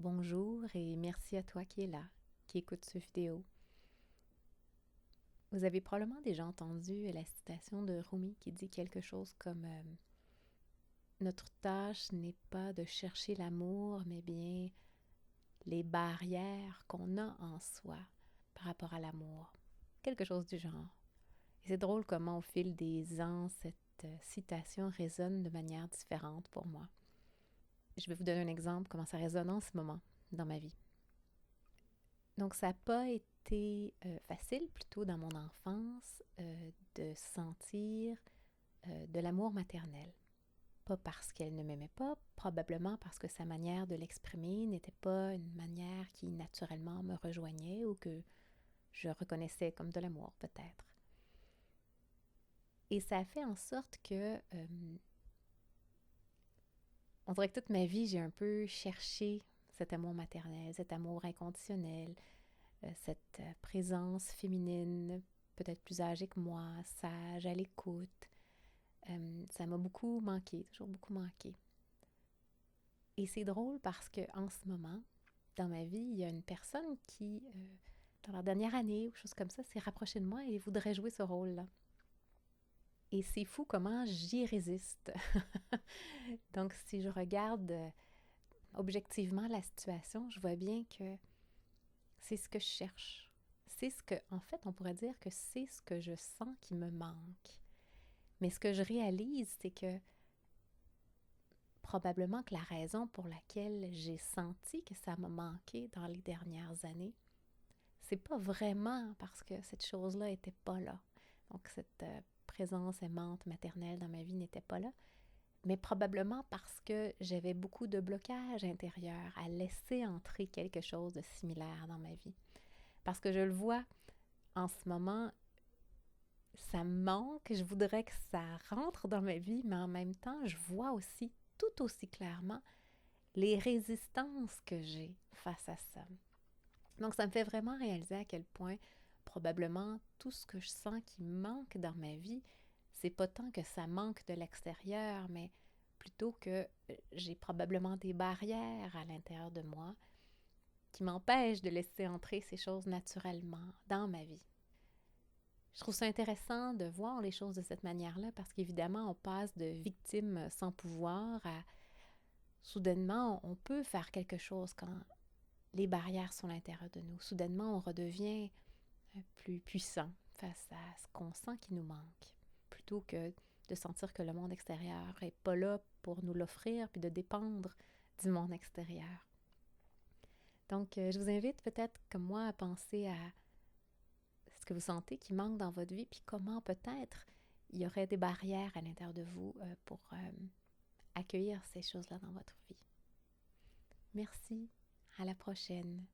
Bonjour et merci à toi qui es là, qui écoute cette vidéo. Vous avez probablement déjà entendu la citation de Rumi qui dit quelque chose comme notre tâche n'est pas de chercher l'amour, mais bien les barrières qu'on a en soi par rapport à l'amour. Quelque chose du genre. Et c'est drôle comment au fil des ans, cette citation résonne de manière différente pour moi. Je vais vous donner un exemple comment ça résonne en ce moment dans ma vie. Donc, ça n'a pas été facile, plutôt dans mon enfance, de sentir de l'amour maternel. Pas parce qu'elle ne m'aimait pas, probablement parce que sa manière de l'exprimer n'était pas une manière qui naturellement me rejoignait ou que je reconnaissais comme de l'amour, peut-être. Et ça a fait en sorte que, on dirait que toute ma vie, j'ai un peu cherché cet amour maternel, cet amour inconditionnel, cette présence féminine, peut-être plus âgée que moi, sage, à l'écoute. Ça m'a beaucoup manqué, toujours beaucoup manqué. Et c'est drôle parce qu'en ce moment, dans ma vie, il y a une personne qui, dans la dernière année ou chose comme ça, s'est rapprochée de moi et voudrait jouer ce rôle-là. Et c'est fou comment j'y résiste. Donc, si je regarde objectivement la situation, je vois bien que c'est ce que je cherche. C'est ce que, en fait, on pourrait dire que c'est ce que je sens qui me manque. Mais ce que je réalise, c'est que probablement que la raison pour laquelle j'ai senti que ça m'a manqué dans les dernières années, c'est pas vraiment parce que cette chose-là était pas là. Donc, cette présence aimante maternelle dans ma vie n'était pas là, mais probablement parce que j'avais beaucoup de blocages intérieurs à laisser entrer quelque chose de similaire dans ma vie. Parce que je le vois en ce moment, ça me manque, je voudrais que ça rentre dans ma vie, mais en même temps, je vois aussi tout aussi clairement les résistances que j'ai face à ça. Donc, ça me fait vraiment réaliser à quel point, probablement, tout ce que je sens qui manque dans ma vie, c'est pas tant que ça manque de l'extérieur, mais plutôt que j'ai probablement des barrières à l'intérieur de moi qui m'empêchent de laisser entrer ces choses naturellement dans ma vie. Je trouve ça intéressant de voir les choses de cette manière-là parce qu'évidemment, on passe de victime sans pouvoir à soudainement, on peut faire quelque chose quand les barrières sont à l'intérieur de nous. Soudainement, on redevient plus puissant face à ce qu'on sent qui nous manque, plutôt que de sentir que le monde extérieur n'est pas là pour nous l'offrir puis de dépendre du monde extérieur. Donc, je vous invite peut-être, comme moi, à penser à ce que vous sentez qui manque dans votre vie, puis comment peut-être il y aurait des barrières à l'intérieur de vous pour accueillir ces choses-là dans votre vie. Merci, à la prochaine.